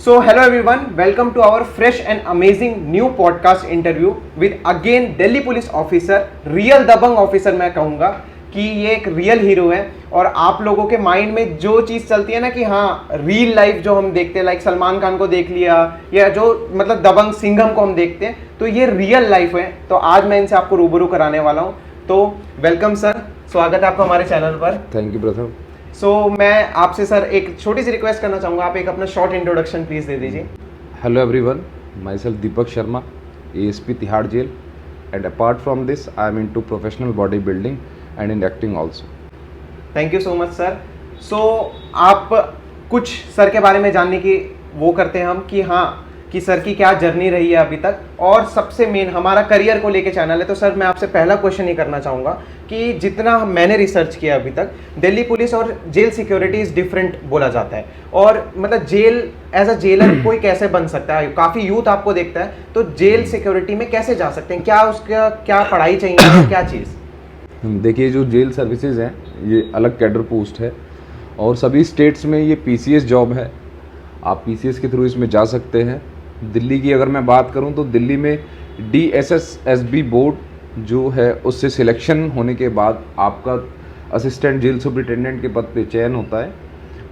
So, hello everyone, welcome to our fresh and amazing new podcast interview with again Delhi Police Officer, real Dabangg officer मैं कहूँगा कि ये एक real hero है। और आप लोगों के माइंड में जो चीज़ चलती है ना कि हाँ रियल लाइफ जो हम देखते हैं, लाइक सलमान खान को देख लिया या जो मतलब दबंग सिंघम को हम देखते हैं, तो ये रियल लाइफ है। तो आज मैं इनसे आपको रूबरू कराने वाला हूँ। तो वेलकम सर, स्वागत है आपका हमारे चैनल पर। Thank you brother. मैं आपसे सर एक छोटी सी रिक्वेस्ट करना चाहूँगा, आप एक अपना शॉर्ट इंट्रोडक्शन प्लीज दे दीजिए। Hello everyone, myself Deepak Sharma, ASP Tihar jail, and apart from this I am into professional body building and in acting also. Thank you so much sir. आप कुछ सर के बारे में जानने की वो करते हैं हम कि हाँ कि सर की क्या जर्नी रही है अभी तक, और सबसे मेन हमारा करियर को लेके चैनल है। तो सर मैं आपसे पहला क्वेश्चन ये करना चाहूँगा कि जितना मैंने रिसर्च किया अभी तक, दिल्ली पुलिस और जेल सिक्योरिटी इज़ डिफरेंट बोला जाता है। और मतलब जेल एज अ जेलर कोई कैसे बन सकता है, काफ़ी यूथ आपको देखता है, तो जेल सिक्योरिटी में कैसे जा सकते हैं, क्या उसका क्या पढ़ाई चाहिए, क्या चीज़? देखिए, जो जेल सर्विसेज हैं ये अलग कैडर पोस्ट है और सभी स्टेट्स में ये PCS जॉब है। आप PCS के थ्रू इसमें जा सकते हैं। दिल्ली की अगर मैं बात करूं तो दिल्ली में DSSSB बोर्ड जो है उससे सिलेक्शन होने के बाद आपका असिस्टेंट जेल सुपरिटेंडेंट के पद पे चयन होता है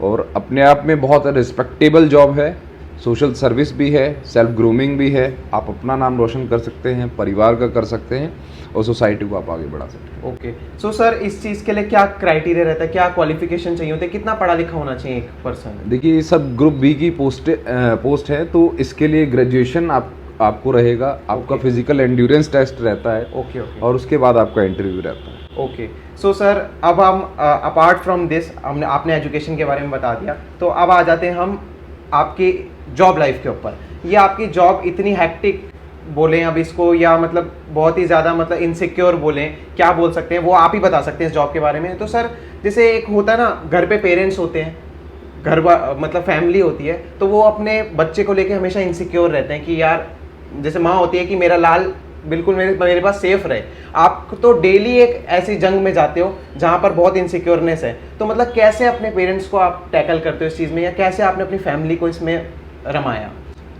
और अपने आप में बहुत रिस्पेक्टेबल जॉब है। सोशल सर्विस भी है, सेल्फ ग्रूमिंग भी है। आप अपना नाम रोशन कर सकते हैं, परिवार का कर सकते हैं और सोसाइटी को आप आगे बढ़ा सकते हैं। ओके, सो सर इस चीज़ के लिए क्या क्राइटेरिया रहता है, क्या क्वालिफिकेशन चाहिए होता है, कितना पढ़ा लिखा होना चाहिए एक पर्सन? देखिए, ये सब ग्रुप B की पोस्ट है, तो इसके लिए ग्रेजुएशन आपको रहेगा। आपका फिजिकल एंड्योरेंस टेस्ट रहता है। Okay okay. और उसके बाद आपका इंटरव्यू रहता है। ओके, सो सर अब हम अपार्ट फ्रॉम दिस आपने एजुकेशन के बारे में बता दिया, तो अब आ जाते हैं हम आपकी जॉब लाइफ के ऊपर। ये आपकी जॉब इतनी हैक्टिक बोलें अब इसको, या मतलब बहुत ही ज़्यादा मतलब इनसिक्योर बोलें, क्या बोल सकते हैं, वो आप ही बता सकते हैं इस जॉब के बारे में। तो सर जैसे एक होता है ना, घर पे पेरेंट्स होते हैं, मतलब फैमिली होती है, तो वो अपने बच्चे को लेके हमेशा इनसिक्योर रहते हैं कि यार जैसे माँ होती है कि मेरा लाल बिल्कुल मेरे पास सेफ रहे। आप तो डेली एक ऐसी जंग में जाते हो जहाँ पर बहुत इनसिक्योरनेस है, तो मतलब कैसे अपने पेरेंट्स को आप टैकल करते हो इस चीज़ में, या कैसे आपने अपनी फैमिली को इसमें रमाया?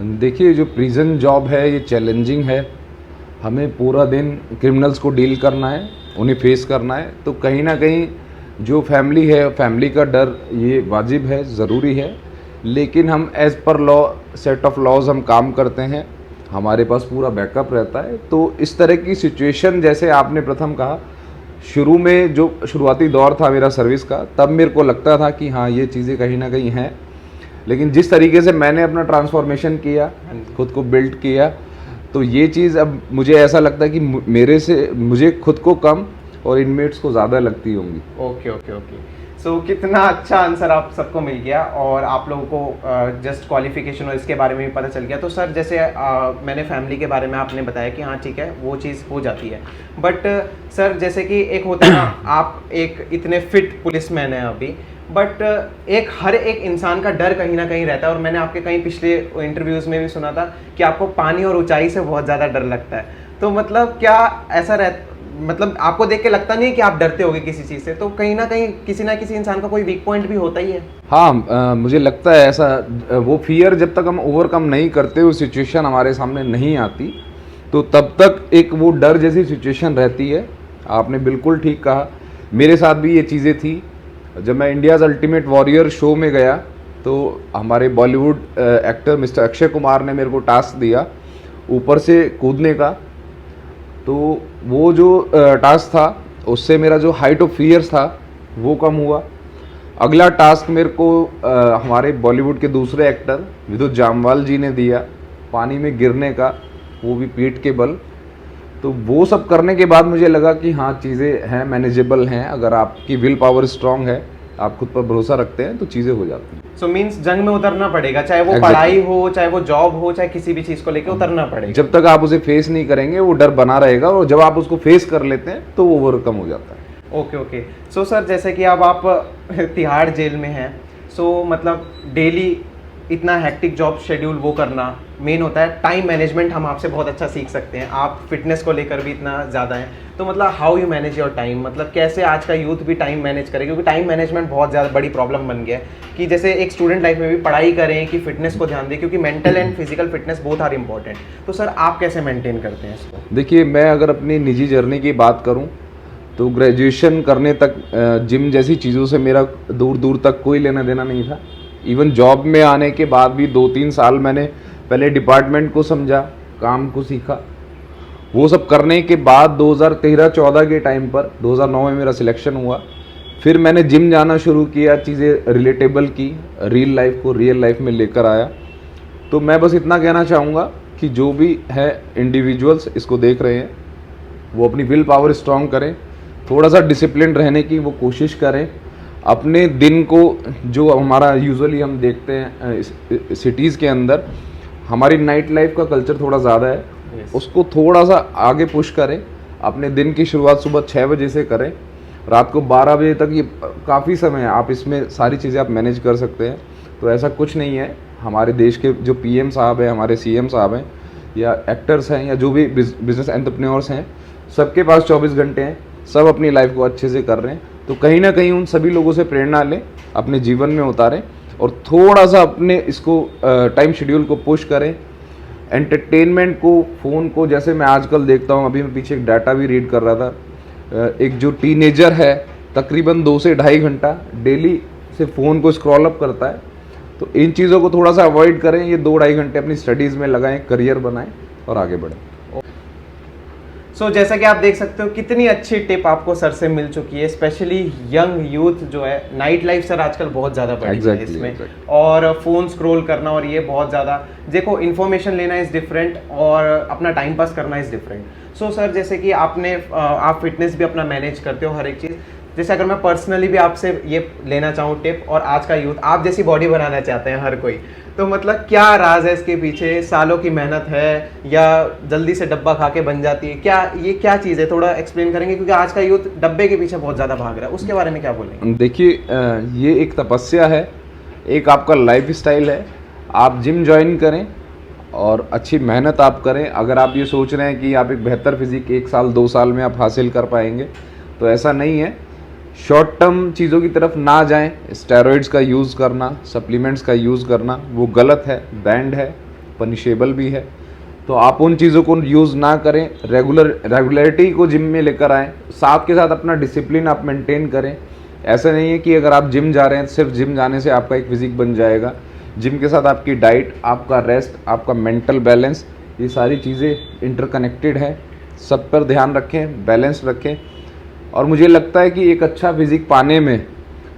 देखिए, जो प्रिजन जॉब है ये चैलेंजिंग है। हमें पूरा दिन क्रिमिनल्स को डील करना है, उन्हें फेस करना है। तो कहीं ना कहीं जो फैमिली है, फैमिली का डर ये वाजिब है, ज़रूरी है। लेकिन हम as per law, set of laws हम काम करते हैं, हमारे पास पूरा बैकअप रहता है। तो इस तरह की सिचुएशन, जैसे आपने प्रथम कहा, शुरू में जो शुरुआती दौर था मेरा सर्विस का, तब मेरे को लगता था कि हाँ ये चीज़ें कहीं ना कहीं हैं। लेकिन जिस तरीके से मैंने अपना ट्रांसफॉर्मेशन किया, खुद को बिल्ड किया, तो ये चीज़ अब मुझे ऐसा लगता है कि मुझे खुद को कम और इनमेट्स को ज़्यादा लगती होंगी। Okay okay okay. सो कितना अच्छा आंसर आप सबको मिल गया और आप लोगों को जस्ट क्वालिफिकेशन और इसके बारे में भी पता चल गया। तो सर जैसे मैंने फैमिली के बारे में आपने बताया कि हाँ ठीक है वो चीज़ हो जाती है, बट सर जैसे कि एक होता है ना, आप एक इतने फिट पुलिसमैन हैं अभी, बट एक हर एक इंसान का डर कहीं ना कहीं रहता है। और मैंने आपके कहीं पिछले इंटरव्यूज़ में भी सुना था कि आपको पानी और ऊंचाई से बहुत ज़्यादा डर लगता है। तो मतलब क्या ऐसा मतलब आपको देख के लगता नहीं है कि आप डरते होगे किसी चीज़ से? तो कहीं ना कहीं किसी ना किसी इंसान का कोई वीक पॉइंट भी होता ही है। हाँ, मुझे लगता है ऐसा। वो फियर जब तक हम ओवरकम नहीं करते, वो सिचुएशन हमारे सामने नहीं आती, तो तब तक एक वो डर जैसी सिचुएशन रहती है। आपने बिल्कुल ठीक कहा, मेरे साथ भी ये चीज़ें थी। जब मैं इंडियाज़ अल्टीमेट वॉरियर शो में गया, तो हमारे बॉलीवुड एक्टर मिस्टर अक्षय कुमार ने मेरे को टास्क दिया ऊपर से कूदने का। तो वो जो टास्क था, उससे मेरा जो हाइट ऑफ फियर्स था वो कम हुआ। अगला टास्क मेरे को हमारे बॉलीवुड के दूसरे एक्टर विद्युत जामवाल जी ने दिया, पानी में गिरने का, वो भी पीठ के बल। तो वो सब करने के बाद मुझे लगा कि हाँ चीज़ें हैं, मैनेजेबल हैं। अगर आपकी विल पावर स्ट्रांग है, आप खुद पर भरोसा रखते हैं, तो चीज़ें हो जाती हैं। सो मीन्स जंग में उतरना पड़ेगा, चाहे वो पढ़ाई हो, चाहे वो जॉब हो, चाहे किसी भी चीज़ को लेकर उतरना पड़ेगा। जब तक आप उसे फेस नहीं करेंगे वो डर बना रहेगा, और जब आप उसको फेस कर लेते हैं तो वो ओवरकम हो जाता है। Okay okay. सो सर जैसे कि अब आप तिहाड़ जेल में हैं, सो मतलब डेली इतना हेक्टिक जॉब शेड्यूल वो करना मेन होता है। टाइम मैनेजमेंट हम आपसे बहुत अच्छा सीख सकते हैं, आप फिटनेस को लेकर भी इतना ज़्यादा हैं, तो मतलब how you manage your time, मतलब कैसे आज का यूथ भी टाइम मैनेज करे, क्योंकि टाइम मैनेजमेंट बहुत ज़्यादा बड़ी प्रॉब्लम बन गया है कि जैसे एक स्टूडेंट लाइफ में भी पढ़ाई करें कि फिटनेस को ध्यान दें, क्योंकि mental and physical fitness both are important. तो सर आप कैसे मेंटेन करते हैं इसको? देखिए, मैं अगर अपनी निजी जर्नी की बात करूं तो ग्रेजुएशन करने तक जिम जैसी चीज़ों से मेरा दूर दूर तक कोई लेना देना नहीं था। इवन जॉब में आने के बाद भी 2-3 साल मैंने पहले डिपार्टमेंट को समझा, काम को सीखा। वो सब करने के बाद 2013-14 के टाइम पर 2009 में मेरा सिलेक्शन हुआ। फिर मैंने जिम जाना शुरू किया, चीज़ें रिलेटेबल की, रियल लाइफ को रियल लाइफ में लेकर आया। तो मैं बस इतना कहना चाहूँगा कि जो भी है इंडिविजुअल्स इसको देख रहे हैं वो अपनी विल पावर स्ट्रॉन्ग करें, थोड़ा सा डिसिप्लिन रहने की वो कोशिश करें। अपने दिन को, जो हमारा यूजुअली हम देखते हैं सिटीज़ के अंदर हमारी नाइट लाइफ का कल्चर थोड़ा ज़्यादा है, उसको थोड़ा सा आगे पुश करें। अपने दिन की शुरुआत सुबह 6 बजे से करें, रात को 12 बजे तक, ये काफ़ी समय है, आप इसमें सारी चीज़ें आप मैनेज कर सकते हैं। तो ऐसा कुछ नहीं है, हमारे देश के जो पीएम साहब हैं, हमारे सीएम साहब हैं, या एक्टर्स हैं, या जो भी बिजनेस एंटरप्रेन्योर्स हैं, सबके पास 24 घंटे हैं, सब अपनी लाइफ को अच्छे से कर रहे हैं। तो कहीं ना कहीं उन सभी लोगों से प्रेरणा लें, अपने जीवन में उतारें और थोड़ा सा अपने इसको टाइम शेड्यूल को पुश करें। एंटरटेनमेंट को, फ़ोन को, जैसे मैं आजकल देखता हूँ, अभी मैं पीछे एक डाटा भी रीड कर रहा था, एक जो टीनेजर है तकरीबन 2 से ढाई घंटा डेली से फ़ोन को स्क्रॉल अप करता है। तो इन चीज़ों को थोड़ा सा अवॉइड करें, ये 2-2.5 घंटे अपनी स्टडीज़ में लगाएं, करियर बनाएं और आगे बढ़ें। सो जैसा कि आप देख सकते हो कितनी अच्छी टिप आपको सर से मिल चुकी है, स्पेशली यंग यूथ जो है, नाइट लाइफ सर आजकल बहुत ज़्यादा बढ़ गई है इसमें, और फ़ोन स्क्रॉल करना, और ये बहुत ज़्यादा, देखो इन्फॉर्मेशन लेना इज़ डिफरेंट और अपना टाइम पास करना इज़ डिफरेंट। सो सर जैसे कि आप फिटनेस भी अपना मैनेज करते हो हर एक चीज़, जैसे अगर मैं पर्सनली भी आपसे ये लेना चाहूँ टिप, और आज का यूथ आप जैसी बॉडी बनाना चाहते हैं हर कोई, तो मतलब क्या राज है इसके पीछे? सालों की मेहनत है या जल्दी से डब्बा खा के बन जाती है? क्या चीज़ है, थोड़ा एक्सप्लेन करेंगे, क्योंकि आज का यूथ डब्बे के पीछे बहुत ज़्यादा भाग रहा है, उसके बारे में क्या बोलेंगे? देखिए, ये एक तपस्या है, एक आपका लाइफ स्टाइल है। आप जिम ज्वाइन करें और अच्छी मेहनत आप करें। अगर आप ये सोच रहे हैं कि आप एक बेहतर फिजिक 1 साल 2 साल में आप हासिल कर पाएंगे, तो ऐसा नहीं है। शॉर्ट टर्म चीज़ों की तरफ ना जाएं। स्टेरॉइड्स का यूज़ करना, सप्लीमेंट्स का यूज़ करना वो गलत है, बैंड है, पनिशेबल भी है। तो आप उन चीज़ों को यूज़ ना करें, रेगुलरिटी को जिम में लेकर आएँ, साथ के साथ अपना डिसिप्लिन आप मेंटेन करें। ऐसा नहीं है कि अगर आप जिम जा रहे हैं सिर्फ जिम जाने से आपका एक फिजिक बन जाएगा। जिम के साथ आपकी डाइट, आपका रेस्ट, आपका मेंटल बैलेंस, ये सारी चीज़ें इंटरकनेक्टेड है। सब पर ध्यान रखें, बैलेंस रखें, और मुझे लगता है कि एक अच्छा फिजिक पाने में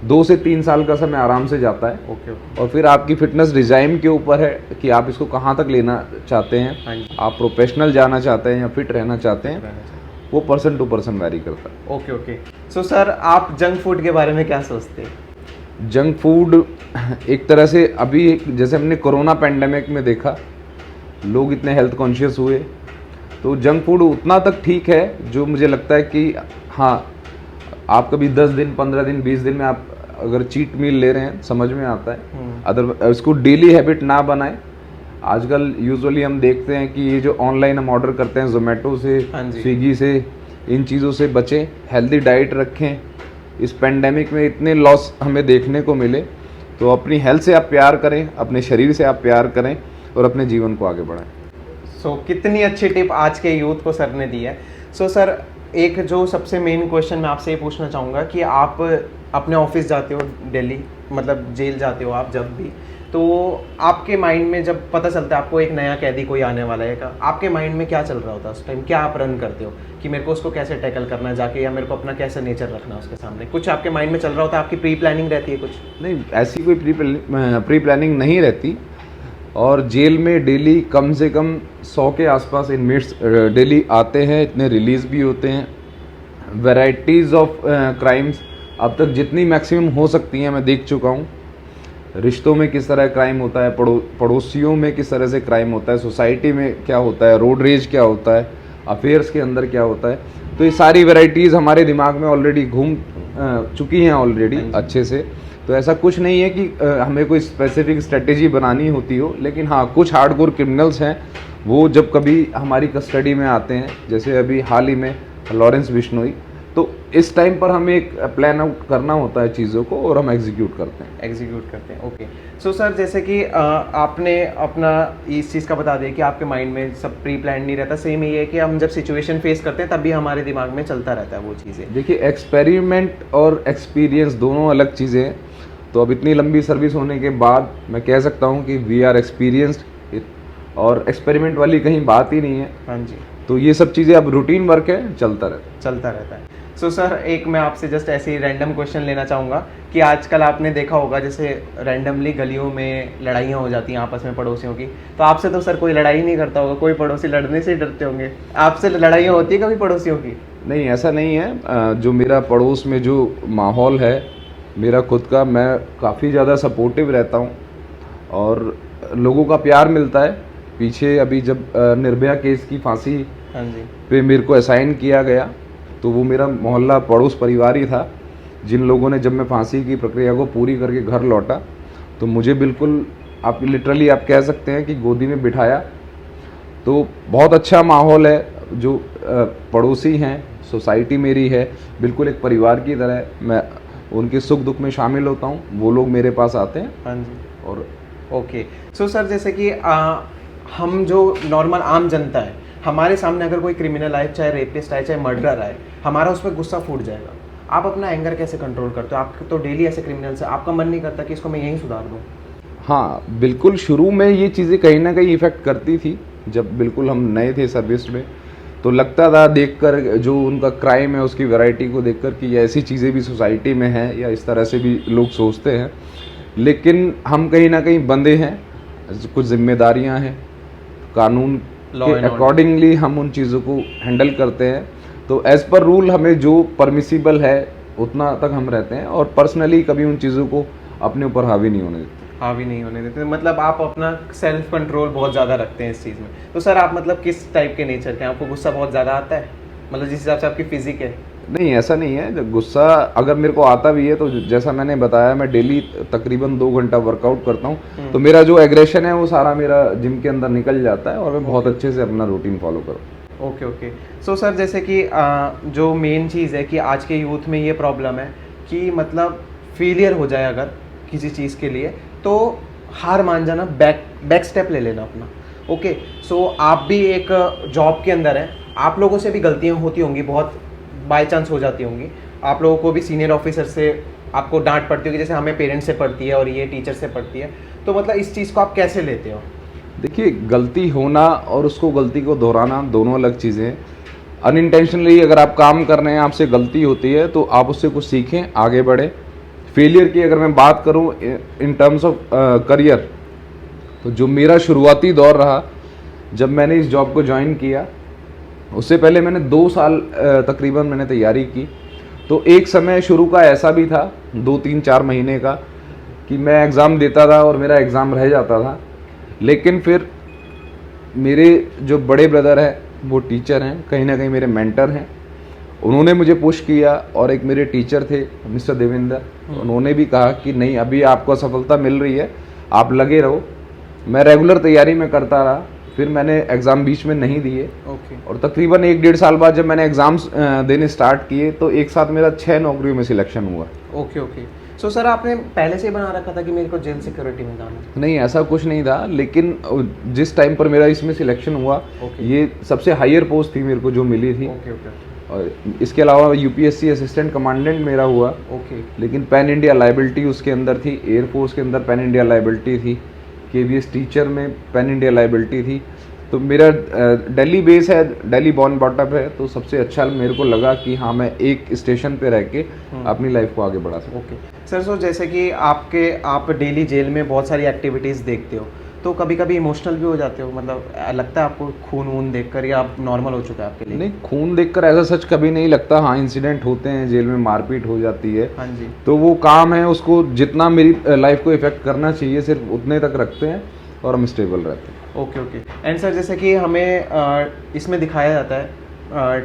2 से 3 साल का समय आराम से जाता है। ओके। और फिर आपकी फिटनेस डिज़ाइन के ऊपर है कि आप इसको कहाँ तक लेना चाहते हैं। आप प्रोफेशनल जाना चाहते हैं या फिट रहना चाहते हैं, वो पर्सन टू पर्सन वैरी करता है। ओके। सो सर आप जंक फूड के बारे में क्या सोचते हैं? जंक फूड एक तरह से अभी जैसे हमने कोरोना पैंडेमिक में देखा, लोग इतने हेल्थ कॉन्शियस हुए, तो जंक फूड उतना तक ठीक है जो मुझे लगता है कि हाँ, आप कभी 10 दिन, 15 दिन, 20 दिन में आप अगर चीट मील ले रहे हैं, समझ में आता है। अदर इसको डेली हैबिट ना बनाएं। आजकल यूजुअली हम देखते हैं कि ये जो ऑनलाइन हम ऑर्डर करते हैं जोमेटो से, स्विगी से, इन चीज़ों से बचें, हेल्दी डाइट रखें। इस पेंडेमिक में इतने लॉस हमें देखने को मिले, तो अपनी हेल्थ से आप प्यार करें, अपने शरीर से आप प्यार करें और अपने जीवन को आगे बढ़ाएं। सो कितनी अच्छी टिप आज के यूथ को सर ने दी है। सो सर एक जो सबसे मेन क्वेश्चन मैं आपसे ये पूछना चाहूँगा कि आप अपने ऑफिस जाते हो डेली, मतलब जेल जाते हो आप जब भी, तो आपके माइंड में जब पता चलता है आपको एक नया कैदी कोई आने वाला है का, आपके माइंड में क्या चल रहा होता है उस टाइम? क्या आप रन करते हो कि मेरे को उसको कैसे टैकल करना है जाके, या मेरे को अपना कैसे नेचर रखना है उसके सामने? कुछ आपके माइंड में चल रहा होता है? आपकी प्री प्लानिंग रहती है कुछ? नहीं, ऐसी कोई प्री प्लानिंग नहीं रहती। और जेल में डेली कम से कम 100 के आसपास इनमेट्स डेली आते हैं, इतने रिलीज़ भी होते हैं। वैराइटीज़ ऑफ क्राइम्स अब तक जितनी मैक्सिमम हो सकती हैं मैं देख चुका हूँ। रिश्तों में किस तरह क्राइम होता है, पड़ोसियों में किस तरह से क्राइम होता है, सोसाइटी में क्या होता है, रोड रेज क्या होता है, अफेयर्स के अंदर क्या होता है। तो ये सारी वैराइटीज़ हमारे दिमाग में ऑलरेडी घूम चुकी हैं ऑलरेडी अच्छे से। तो ऐसा कुछ नहीं है कि हमें कोई स्पेसिफिक स्ट्रेटेजी बनानी होती हो, लेकिन हाँ कुछ हार्डकोर क्रिमिनल्स हैं वो जब कभी हमारी कस्टडी में आते हैं, जैसे अभी हाल ही में लॉरेंस बिश्नोई, तो इस टाइम पर हमें एक प्लान आउट करना होता है चीज़ों को और हम एग्जीक्यूट करते हैं। ओके। सो सर जैसे कि आपने अपना इस चीज़ का बता दिया कि आपके माइंड में सब प्री प्लान नहीं रहता, सेम ये है कि हम जब सिचुएशन फेस करते हैं तब भी हमारे दिमाग में चलता रहता है वो चीज़ें। देखिए, एक्सपेरिमेंट और एक्सपीरियंस दोनों अलग चीज़ें हैं। तो अब इतनी लंबी सर्विस होने के बाद मैं कह सकता हूँ कि वी आर एक्सपीरियंस्ड, और एक्सपेरिमेंट वाली कहीं बात ही नहीं है। हाँ जी। तो ये सब चीज़ें अब रूटीन वर्क है, चलता रहता है। सो सर एक मैं आपसे जस्ट ऐसे ही रैंडम क्वेश्चन लेना चाहूँगा कि आजकल आपने देखा होगा जैसे रैंडमली गलियों में लड़ाइयाँ हो जाती हैं आपस में पड़ोसियों की, तो आपसे तो सर कोई लड़ाई नहीं करता होगा, कोई पड़ोसी लड़ने से ही डरते होंगे, आपसे लड़ाइयाँ होती है कभी पड़ोसियों की? नहीं, ऐसा नहीं है। जो मेरा पड़ोस में जो माहौल है मेरा खुद का, मैं काफ़ी ज़्यादा सपोर्टिव रहता हूँ और लोगों का प्यार मिलता है। पीछे अभी जब निर्भया केस की फांसी हाँ जी पे मेरे को असाइन किया गया, तो वो मेरा मोहल्ला पड़ोस परिवार ही था, जिन लोगों ने जब मैं फांसी की प्रक्रिया को पूरी करके घर लौटा तो मुझे बिल्कुल आप लिटरली आप कह सकते हैं कि गोदी में बिठाया। तो बहुत अच्छा माहौल है। जो पड़ोसी हैं, सोसाइटी मेरी है, बिल्कुल एक परिवार की तरह है। मैं उनके सुख दुख में शामिल होता हूँ, वो लोग मेरे पास आते हैं। हाँ जी। और ओके। सो सर जैसे कि हम जो नॉर्मल आम जनता है, हमारे सामने अगर कोई क्रिमिनल आए, चाहे रेपिस्ट आए, चाहे मर्डरर आए, हमारा उस पर गुस्सा फूट जाएगा। आप अपना एंगर कैसे कंट्रोल करते हो? आप तो डेली ऐसे क्रिमिनल्स है, आपका मन नहीं करता कि इसको मैं यहीं सुधार दूँ? हाँ बिल्कुल, शुरू में ये चीज़ें कहीं ना कहीं इफ़ेक्ट करती थी। जब बिल्कुल हम नए थे सर्विस में, तो लगता था देखकर जो उनका क्राइम है उसकी वैरायटी को देखकर कि ये ऐसी चीज़ें भी सोसाइटी में हैं या इस तरह से भी लोग सोचते हैं। लेकिन हम कहीं ना कहीं बंधे हैं, कुछ जिम्मेदारियां हैं, कानून के अकॉर्डिंगली हम उन चीज़ों को हैंडल करते हैं। तो एज़ पर रूल हमें जो परमिसिबल है उतना तक हम रहते हैं और पर्सनली कभी उन चीज़ों को अपने ऊपर हावी नहीं होने देते। मतलब आप अपना सेल्फ कंट्रोल बहुत ज़्यादा रखते हैं इस चीज़ में। तो सर आप मतलब किस टाइप के नेचर के हैं? आपको गुस्सा बहुत ज़्यादा आता है, मतलब जिस हिसाब से आपकी फिजिक है? नहीं, ऐसा नहीं है। जब गुस्सा अगर मेरे को आता भी है तो जैसा मैंने बताया, मैं डेली तकरीबन 2 घंटा वर्कआउट करता हूँ, तो मेरा जो एग्रेशन है वो सारा मेरा जिम के अंदर निकल जाता है और मैं बहुत अच्छे से अपना रूटीन फॉलो करूँ। ओके। सो सर जैसे कि जो मेन चीज़ है कि आज के यूथ में ये प्रॉब्लम है कि मतलब फेलियर हो जाए अगर किसी चीज़ के लिए तो हार मान जाना, बैक स्टेप ले लेना अपना। ओके। सो आप भी एक जॉब के अंदर हैं, आप लोगों से भी गलतियाँ होती होंगी, बहुत बाय चांस हो जाती होंगी। आप लोगों को भी सीनियर ऑफिसर से आपको डांट पड़ती होगी, जैसे हमें पेरेंट्स से पड़ती है और ये टीचर से पड़ती है। तो मतलब इस चीज़ को आप कैसे लेते हो? देखिए, गलती होना और उसको गलती को दोहराना दोनों अलग चीज़ें हैं। अनइंटेंशनली अगर आप काम कर रहे हैं, आपसे गलती होती है तो आप उससे कुछ सीखें, आगे बढ़ें। फेलियर की अगर मैं बात करूं इन टर्म्स ऑफ करियर, तो जो मेरा शुरुआती दौर रहा जब मैंने इस जॉब को ज्वाइन किया, उससे पहले मैंने 2 साल तकरीबन मैंने तैयारी की। तो एक समय शुरू का ऐसा भी था 2-3-4 महीने का कि मैं एग्ज़ाम देता था और मेरा एग्ज़ाम रह जाता था। लेकिन फिर मेरे जो बड़े ब्रदर हैं, वो टीचर हैं, कहीं ना कहीं मेरे मेंटर हैं, उन्होंने मुझे पुश किया। और एक मेरे टीचर थे मिस्टर देवेंद्र, उन्होंने भी कहा कि नहीं, अभी आपको सफलता मिल रही है, आप लगे रहो। मैं रेगुलर तैयारी में करता रहा। फिर मैंने एग्ज़ाम बीच में नहीं दिए। और तकरीबन 1-1.5 साल बाद जब मैंने एग्ज़ाम्स देने स्टार्ट किए तो एक साथ मेरा 6 नौकरियों में सिलेक्शन हुआ। ओके। सो सर आपने पहले से ही बना रखा था कि मेरे को जेल सिक्योरिटी में जाना है? नहीं, ऐसा कुछ नहीं था। लेकिन जिस टाइम पर मेरा इसमें सिलेक्शन हुआ, ये सबसे हायर पोस्ट थी मेरे को जो मिली थी। और इसके अलावा यूपीएससी असिस्टेंट कमांडेंट मेरा हुआ। लेकिन पैन इंडिया लाइबिलिटी उसके अंदर थी, एयरफोर्स के अंदर पैन इंडिया लाइबिलिटी थी, केवीएस टीचर में पैन इंडिया लाइबिलिटी थी। तो मेरा दिल्ली बेस है, दिल्ली बॉर्न बॉटअप है, तो सबसे अच्छा मेरे को लगा कि हाँ, मैं एक स्टेशन पे रह के अपनी लाइफ को आगे बढ़ा सकूँ। सर सो जैसे कि आप डेली जेल में बहुत सारी एक्टिविटीज़ देखते हो, तो कभी कभी इमोशनल भी हो जाते हो? मतलब लगता है आपको खून वून देखकर, या आप नॉर्मल हो चुका है आपके लिए? नहीं, खून देखकर ऐसा सच कभी नहीं लगता। हाँ, इंसिडेंट होते हैं, जेल में मारपीट हो जाती है। हाँ जी। तो वो काम है, उसको जितना मेरी लाइफ को इफेक्ट करना चाहिए सिर्फ उतने तक रखते हैं और हम स्टेबल रहते हैं। ओके। एंड सर जैसे कि हमें इसमें दिखाया जाता है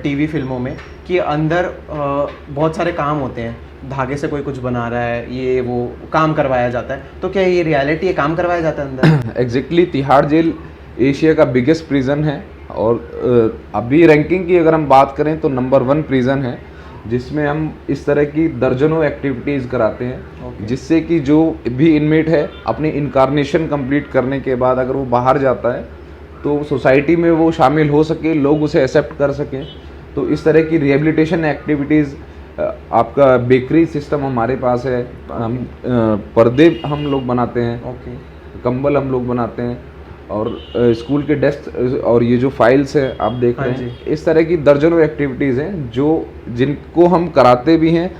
टीवी फिल्मों में कि अंदर बहुत सारे काम होते हैं, धागे से कोई कुछ बना रहा है, ये वो काम करवाया जाता है, तो क्या ये रियलिटी है, काम करवाया जाता है अंदर? एग्जैक्टली तिहाड़ जेल एशिया का बिगेस्ट प्रिजन है और अभी रैंकिंग की अगर हम बात करें तो नंबर 1 प्रिजन है, जिसमें हम इस तरह की दर्जनों एक्टिविटीज़ कराते हैं Okay. जिससे कि जो भी इनमेट है अपनी इनकारनेशन कंप्लीट करने के बाद अगर वो बाहर जाता है तो सोसाइटी में वो शामिल हो सके, लोग उसे एक्सेप्ट कर सकें। तो इस तरह की रिहेबिलिटेशन एक्टिविटीज़, आपका बेकरी सिस्टम हमारे पास है, हम पर्दे हम लोग बनाते हैं, ओके कंबल हम लोग बनाते हैं और स्कूल के डेस्क और ये जो फाइल्स हैं आप देख हाँ रहे हैं, इस तरह की दर्जनों एक्टिविटीज़ हैं जो जिनको हम कराते भी हैं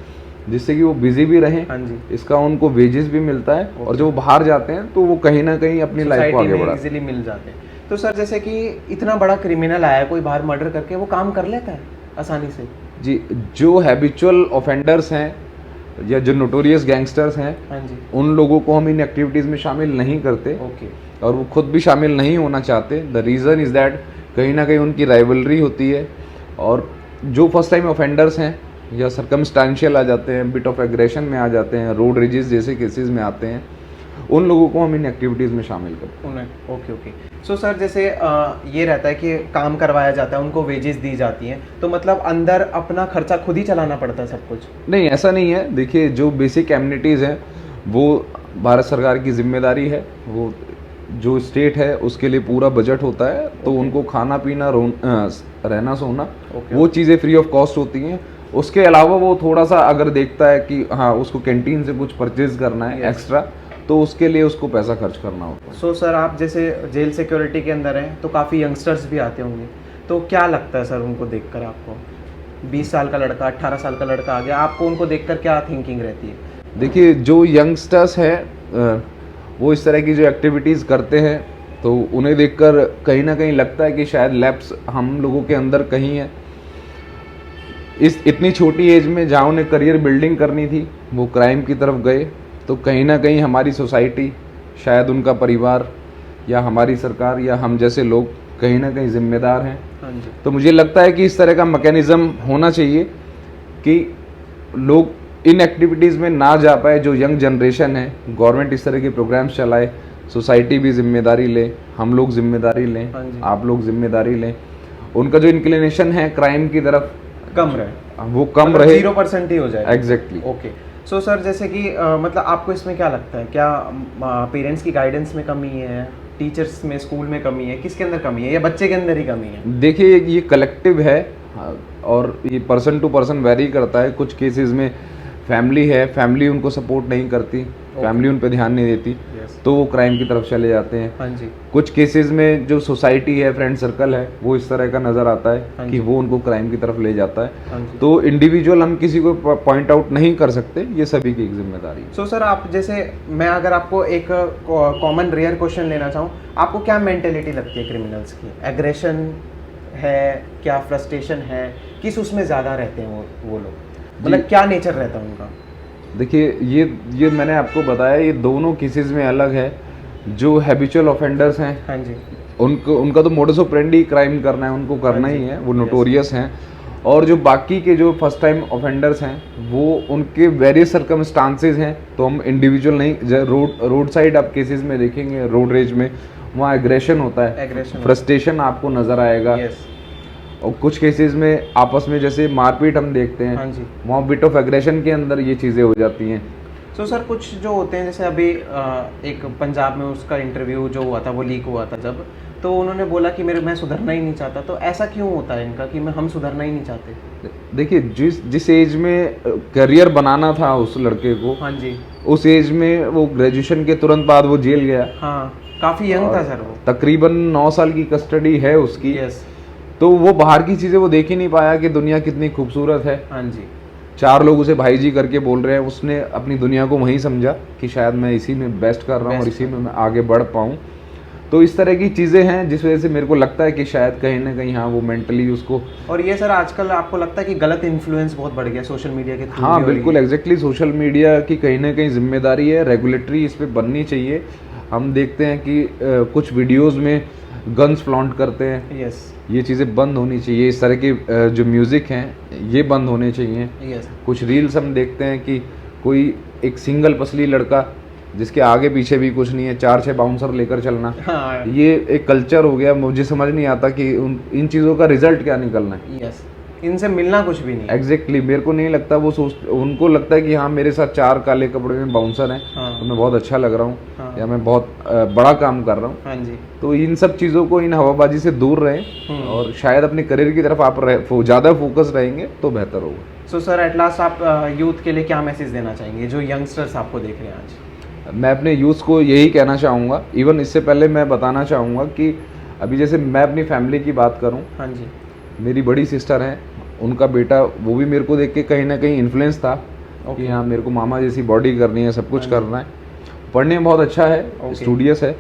जिससे कि वो बिजी भी रहें, हाँ जी, इसका उनको वेजेस भी मिलता है और जो बाहर जाते हैं तो वो कहीं ना कहीं अपनी लाइफ को आगे बढ़ाते हैं। इजीली मिल जाते हैं। तो सर जैसे कि इतना बड़ा क्रिमिनल आया, कोई बाहर मर्डर करके, वो काम कर लेता है आसानी से? जी, जो हैबिचुअल ऑफेंडर्स हैं या जो नोटोरियस गैंगस्टर्स हैं, हाँ जी, उन लोगों को हम इन एक्टिविटीज़ में शामिल नहीं करते ओके और वो खुद भी शामिल नहीं होना चाहते। द रीज़न इज़ दैट कहीं ना कहीं उनकी राइवलरी होती है और जो फर्स्ट टाइम ऑफेंडर्स हैं या सरकमस्टांशियल आ जाते हैं, बिट ऑफ एग्रेशन में आ जाते हैं, रोड रेजेस जैसे केसेस में आते हैं, उन लोगों को हम इन एक्टिविटीज़ में शामिल करते हैं। Okay okay. सो सर जैसे ये रहता है कि काम करवाया जाता है, उनको वेजेस दी जाती हैं, तो मतलब अंदर अपना खर्चा खुद ही चलाना पड़ता है सब कुछ? नहीं, ऐसा नहीं है। देखिए, जो बेसिक एमिनिटीज़ हैं वो भारत सरकार की जिम्मेदारी है, वो जो स्टेट है उसके लिए पूरा बजट होता है, तो उनको खाना पीना रहना सोना वो चीज़ें फ्री ऑफ कॉस्ट होती हैं। उसके अलावा वो थोड़ा सा अगर देखता है कि हाँ उसको कैंटीन से कुछ परचेज करना है एक्स्ट्रा, तो उसके लिए उसको पैसा खर्च करना होता है। सो सर आप जैसे जेल सिक्योरिटी के अंदर हैं तो काफ़ी यंगस्टर्स भी आते होंगे, तो क्या लगता है सर उनको देखकर आपको? 20 साल का लड़का, 18 साल का लड़का आ गया, आपको उनको देखकर क्या थिंकिंग रहती है? देखिए, जो यंगस्टर्स हैं वो इस तरह की जो एक्टिविटीज़ करते हैं तो उन्हें देखकर कहीं ना कहीं लगता है कि शायद लैप्स हम लोगों के अंदर कहीं है। इस इतनी छोटी एज में जहाँ उन्हें करियर बिल्डिंग करनी थी वो क्राइम की तरफ गए, तो कहीं ना कहीं हमारी सोसाइटी, शायद उनका परिवार या हमारी सरकार या हम जैसे लोग कहीं ना कहीं जिम्मेदार हैं। हाँ जी, तो मुझे लगता है कि इस तरह का मैकेनिज़्म होना चाहिए कि लोग इन एक्टिविटीज़ में ना जा पाए। जो यंग जनरेशन है, गवर्नमेंट इस तरह के प्रोग्राम्स चलाए, सोसाइटी भी जिम्मेदारी ले, हम लोग जिम्मेदारी लें, हाँ जी। आप लोग जिम्मेदारी लें। उनका जो इंक्लिनेशन है क्राइम की तरफ कम रहे, वो कम मतलब रहे, 0% ही हो जाए। एग्जैक्टली। ओके। सो सर जैसे कि मतलब आपको इसमें क्या लगता है, क्या पेरेंट्स की गाइडेंस में कमी है, टीचर्स में, स्कूल में कमी है, किसके अंदर कमी है, या बच्चे के अंदर ही कमी है? देखिए, ये कलेक्टिव है और ये पर्सन टू पर्सन वेरी करता है। कुछ केसेस में फैमिली है, फैमिली उनको सपोर्ट नहीं करती, फैमिली उन पर ध्यान नहीं देती, तो वो क्राइम की तरफ चले जाते हैं। हाँ जी, कुछ केसेस में जो सोसाइटी है, फ्रेंड सर्कल है, वो इस तरह का नज़र आता हाँ है जी। कि वो उनको क्राइम की तरफ ले जाता हाँ है। जी। तो इंडिविजुअल हम किसी को पॉइंट आउट नहीं कर सकते, ये सभी की एक जिम्मेदारी है। सो सर आप जैसे, मैं अगर आपको एक कॉमन रेयर क्वेश्चन लेना चाहूँ, आपको क्या मेंटेलिटी लगती है क्रिमिनल्स की? एग्रेशन है, क्या फ्रस्ट्रेशन है, किस उसमें ज़्यादा रहते हैं वो लोग, मतलब क्या नेचर रहता है उनका? देखिए, ये मैंने आपको बताया, ये दोनों केसेस में अलग है। जो हैबिचुअल ऑफेंडर्स हैं हाँ जी, उनका तो मोडस ऑपरेंडी क्राइम करना है, उनको करना ही है, वो नोटोरियस हैं। और जो बाकी के जो फर्स्ट टाइम ऑफेंडर्स हैं वो उनके वेरियस सर्कमस्टांसेस हैं, तो हम इंडिविजुअल नहीं, रोड साइड आप केसेस में देखेंगे, रोड रेज में वहाँ एग्रेशन होता है, एग्रेशन, फ्रस्ट्रेशन आपको नज़र आएगा। यस, और कुछ केसेस में आपस में जैसे मारपीट हम देखते हैं, हाँ जी। वहाँ बिट ऑफ एग्रेशन के अंदर ये चीज़ें हो जाती हैं। सो सर कुछ जो होते हैं, जैसे अभी एक पंजाब में उसका इंटरव्यू जो हुआ था, वो लीक हुआ था जब, तो उन्होंने बोला कि मैं सुधरना ही नहीं चाहता, तो ऐसा क्यों होता है इनका कि हम सुधरना ही नहीं चाहते? देखिए, जिस एज में करियर बनाना था उस लड़के को, हाँ जी, उस एज में वो ग्रेजुएशन के तुरंत बाद वो जेल गया। हाँ, काफ़ी यंग था सर वो। तकरीबन 9 साल की कस्टडी है उसकी। यस, तो वो बाहर की चीज़ें वो देख ही नहीं पाया कि दुनिया कितनी खूबसूरत है। हाँ जी, 4 लोग उसे भाई जी करके बोल रहे हैं, उसने अपनी दुनिया को वहीं समझा कि शायद मैं इसी में बेस्ट कर रहा हूँ और इसी में मैं आगे बढ़ पाऊँ। तो इस तरह की चीज़ें हैं जिस वजह से मेरे को लगता है कि शायद कहीं ना कहीं हाँ वो मेंटली उसको। और ये सर आजकल आपको लगता है कि गलत इन्फ्लुएंस बहुत बढ़ गया सोशल मीडिया के थ्रू? हाँ बिल्कुल, एग्जैक्टली। सोशल मीडिया की कहीं ना कहीं जिम्मेदारी है, रेगुलेटरी इस पर बननी चाहिए। हम देखते हैं कि कुछ वीडियोज़ में गन्स फ्लॉन्ट करते हैं, यस ये चीज़ें बंद होनी चाहिए। इस तरह के जो म्यूज़िक हैं ये बंद होने चाहिए। यस कुछ रील्स हम देखते हैं कि कोई एक सिंगल पसली लड़का जिसके आगे पीछे भी कुछ नहीं है, 4-6 बाउंसर लेकर चलना, हाँ ये एक कल्चर हो गया। मुझे समझ नहीं आता कि इन चीज़ों का रिजल्ट क्या निकलना है। यस, इनसे मिलना कुछ भी नहीं है। एग्जैक्टली मेरे को नहीं लगता, उनको लगता है कि हाँ मेरे साथ 4 काले कपड़े में बाउंसर हैं, हाँ। तो मैं बहुत अच्छा लग रहा हूँ, हाँ। या मैं बहुत बड़ा काम कर रहा हूँ। हाँ जी। तो इन सब चीज़ों को, इन हवाबाजी से दूर रहें और शायद अपने करियर की तरफ आप ज़्यादा फोकस रहेंगे तो बेहतर होगा। सो सर, एट लास्ट आप यूथ के लिए क्या मैसेज देना चाहेंगे, जो यंगस्टर्स आपको देख रहे हैं आज? मैं अपने यूथ को यही कहना चाहूँगा, इवन इससे पहले मैं बताना चाहूँगा कि अभी जैसे मैं अपनी फैमिली की बात करूँ, हाँ जी। मेरी बड़ी सिस्टर हैं, उनका बेटा वो भी मेरे को देख के कहीं ना कहीं इन्फ्लुएंस था कि हाँ मेरे को मामा जैसी बॉडी करनी है, सब कुछ करना है। पढ़ने में बहुत अच्छा है, स्टूडियस है,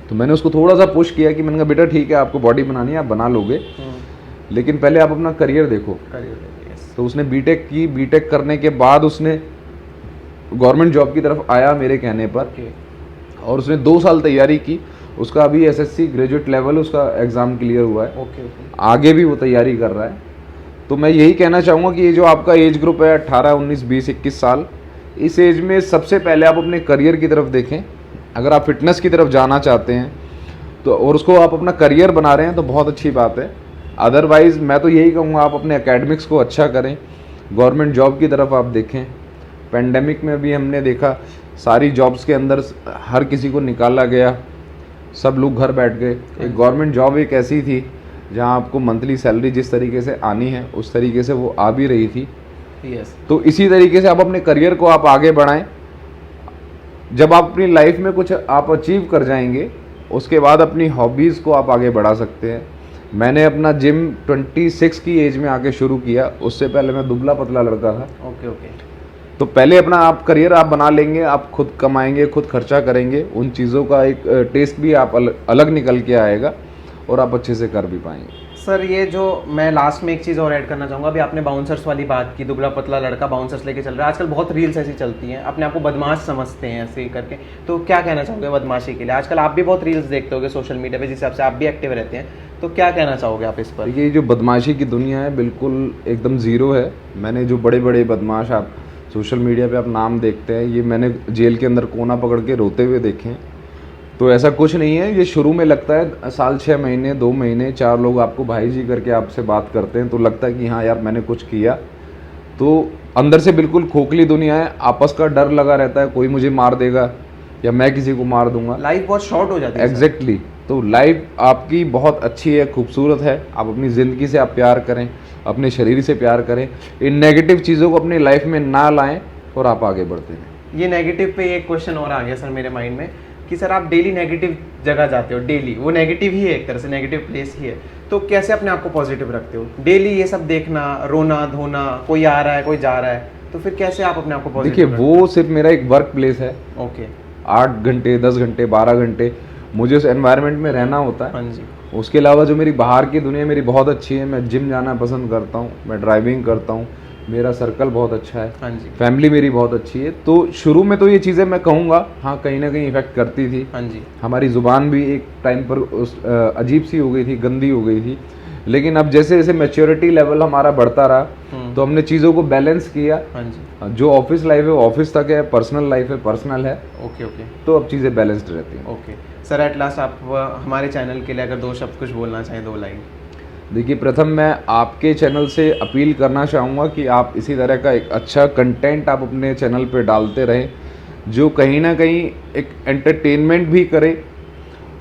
तो मैंने उसको थोड़ा सा पुश किया कि मैंने कहा बेटा ठीक है, आपको बॉडी बनानी है, आप बना लोगे, लेकिन पहले आप अपना करियर देखो। तो उसने बीटेक की, बीटेक करने के बाद उसने गवर्नमेंट जॉब की तरफ आया मेरे कहने पर, और उसने 2 साल तैयारी की। उसका अभी एसएससी ग्रेजुएट लेवल उसका एग्ज़ाम क्लियर हुआ है, आगे भी वो तैयारी कर रहा है। तो मैं यही कहना चाहूँगा कि ये जो आपका एज ग्रुप है 18, 19, 20, 21 साल, इस एज में सबसे पहले आप अपने करियर की तरफ देखें। अगर आप फिटनेस की तरफ जाना चाहते हैं तो, और उसको आप अपना करियर बना रहे हैं, तो बहुत अच्छी बात है। अदरवाइज़ मैं तो यही कहूँगा आप अपने एकेडमिक्स को अच्छा करें, गवर्नमेंट जॉब की तरफ आप देखें। पेंडेमिक में भी हमने देखा सारी जॉब्स के अंदर हर किसी को निकाला गया, सब लोग घर बैठ गए। एक गवर्नमेंट जॉब एक ऐसी थी जहां आपको मंथली सैलरी जिस तरीके से आनी है उस तरीके से वो आ भी रही थी। यस। तो इसी तरीके से आप अपने करियर को आप आगे बढ़ाएं। जब आप अपनी लाइफ में कुछ आप अचीव कर जाएंगे, उसके बाद अपनी हॉबीज़ को आप आगे बढ़ा सकते हैं। मैंने अपना जिम 26 की एज में आके शुरू किया, उससे पहले मैं दुबला पतला लड़का था। ओके। तो पहले अपना आप करियर आप बना लेंगे, आप खुद कमाएंगे, खुद खर्चा करेंगे, उन चीज़ों का एक टेस्ट भी आप अलग निकल के आएगा और आप अच्छे से कर भी पाएंगे। सर, ये जो मैं लास्ट में एक चीज़ और ऐड करना चाहूँगा, अभी आपने बाउंसर्स वाली बात की, दुबला पतला लड़का बाउंसर्स लेके चल रहा है। आजकल बहुत रील्स ऐसी चलती हैं, अपने आप को बदमाश समझते हैं ऐसे ही करके। तो क्या कहना चाहोगे बदमाशी के लिए? आजकल आप भी बहुत रील्स देखते होगे सोशल मीडिया पे, जिस हिसाब से आप भी एक्टिव रहते हैं, तो क्या कहना चाहोगे आप इस पर? ये जो बदमाशी की दुनिया है बिल्कुल एकदम ज़ीरो है। मैंने जो बड़े बड़े बदमाश आप सोशल मीडिया पे आप नाम देखते हैं, ये मैंने जेल के अंदर कोना पकड़ के रोते हुए देखे हैं। तो ऐसा कुछ नहीं है, ये शुरू में लगता है साल 6 महीने 2 महीने 4 लोग आपको भाई जी करके आपसे बात करते हैं, तो लगता है कि हाँ यार मैंने कुछ किया। तो अंदर से बिल्कुल खोखली दुनिया है, आपस का डर लगा रहता है, कोई मुझे मार देगा या मैं किसी को मार दूंगा। लाइफ बहुत शॉर्ट हो जाती है। एग्जैक्टली। तो लाइफ आपकी बहुत अच्छी है, खूबसूरत है। आप अपनी ज़िंदगी से आप प्यार करें, अपने शरीर से प्यार करें, इन नेगेटिव चीज़ों को अपनी लाइफ में ना लाएं और आप आगे बढ़ते हैं। ये नेगेटिव पे एक क्वेश्चन और आ गया सर मेरे माइंड में कि सर आप डेली नेगेटिव जगह जाते हो, डेली वो नेगेटिव ही है, एक तरह से नेगेटिव प्लेस ही है, तो कैसे अपने आप को पॉजिटिव रखते हो? डेली ये सब देखना, रोना धोना, कोई आ रहा है कोई जा रहा है, तो फिर कैसे आप अपने आप को पॉजिटिव? देखिए वो सिर्फ मेरा एक वर्क प्लेस है। ओके। 8 घंटे 10 घंटे 12 घंटे मुझे उस एनवायरनमेंट में रहना होता है। हाँ जी। उसके अलावा जो मेरी बाहर की दुनिया मेरी बहुत अच्छी है। मैं जिम जाना पसंद करता हूँ, मैं ड्राइविंग करता हूँ, मेरा सर्कल बहुत अच्छा है, हाँ जी। फैमिली मेरी बहुत अच्छी है। तो शुरू में तो ये चीज़ें मैं कहूँगा हाँ कहीं ना कहीं इफेक्ट करती थी। हाँ जी। हमारी ज़ुबान भी एक टाइम पर अजीब सी हो गई थी, गंदी हो गई थी। लेकिन अब जैसे जैसे मैच्योरिटी लेवल हमारा बढ़ता रहा तो हमने चीज़ों को बैलेंस किया। हाँ जी। जो ऑफिस लाइफ है वो ऑफिस तक है, पर्सनल लाइफ है पर्सनल है। ओके। तो अब चीज़ें बैलेंस्ड रहती हैं। ओके सर, एट लास्ट आप हमारे चैनल के लिए अगर 2 शब्द कुछ बोलना चाहें, 2 लाइन। देखिए, प्रथम मैं आपके चैनल से अपील करना चाहूँगा कि आप इसी तरह का एक अच्छा कंटेंट आप अपने चैनल पे डालते रहें, जो कहीं ना कहीं एक एंटरटेनमेंट भी करे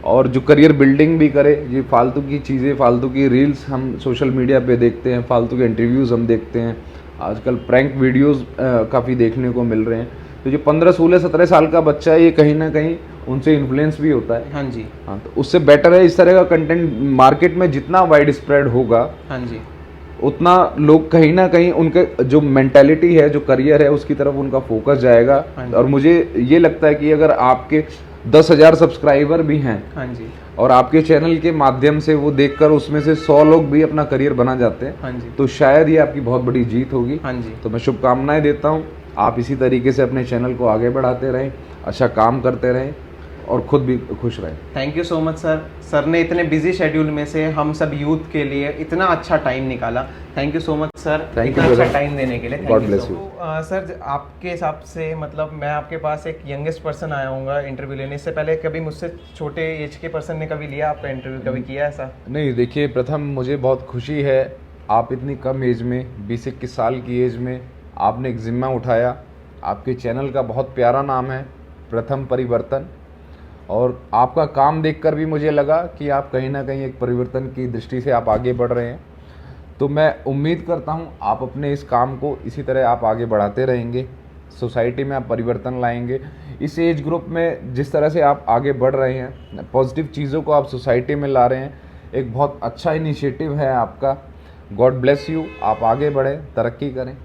और जो करियर बिल्डिंग भी करे। ये फालतू की चीज़ें, फालतू की रील्स हम सोशल मीडिया पे देखते हैं, फालतू के इंटरव्यूज़ हम देखते हैं, आजकल प्रैंक वीडियोज़ काफ़ी देखने को मिल रहे हैं। तो जो 15, 16, 17 साल का बच्चा है, ये कहीं ना कहीं उनसे इन्फ्लुएंस भी होता है। हाँ जी। हाँ, तो उससे बेटर है इस तरह का कंटेंट मार्केट में जितना वाइड स्प्रेड होगा, हाँ जी, उतना लोग कहीं ना कहीं उनके जो मेंटालिटी है, जो करियर है, उसकी तरफ उनका फोकस जाएगा। और मुझे ये लगता है कि अगर आपके 10,000 सब्सक्राइबर भी हैं, हाँ जी, और आपके चैनल के माध्यम से वो देखकर उसमें से 100 लोग भी अपना करियर बना जाते हैं, हाँ जी, तो शायद ये आपकी बहुत बड़ी जीत होगी। हाँ जी। तो मैं शुभकामनाएं देता हूँ, आप इसी तरीके से अपने चैनल को आगे बढ़ाते रहें, अच्छा काम करते रहें और खुद भी खुश रहें। Thank you so much sir. Sir ने इतने बिजी शेड्यूल में से हम सब यूथ के लिए इतना अच्छा टाइम निकाला। Thank you so much sir, Thank इतना you, अच्छा brother. टाइम देने के लिए। God thank you bless so you. Much. Sir आपके हिसाब से मतलब मैं आपके पास एक यंगेस्ट पर्सन आया हूँगा इंटरव्यू लेने, इससे पहले कभी मुझसे छोटे एज के पर्सन ने कभी लिया आपका इंटरव्यू, कभी किया ऐसा? नहीं, देखिए, प्रथम मुझे बहुत खुशी है, आप इतनी कम एज में 20-21 साल की एज में आपने एक ज़िम्मा उठाया। आपके चैनल का बहुत प्यारा नाम है प्रथम परिवर्तन, और आपका काम देखकर भी मुझे लगा कि आप कहीं ना कहीं एक परिवर्तन की दृष्टि से आप आगे बढ़ रहे हैं। तो मैं उम्मीद करता हूं आप अपने इस काम को इसी तरह आप आगे बढ़ाते रहेंगे, सोसाइटी में आप परिवर्तन लाएंगे। इस एज ग्रुप में जिस तरह से आप आगे बढ़ रहे हैं, पॉजिटिव चीज़ों को आप सोसाइटी में ला रहे हैं, एक बहुत अच्छा इनिशिएटिव है आपका। गॉड ब्लेस यू, आप आगे बढ़ें, तरक्की करें।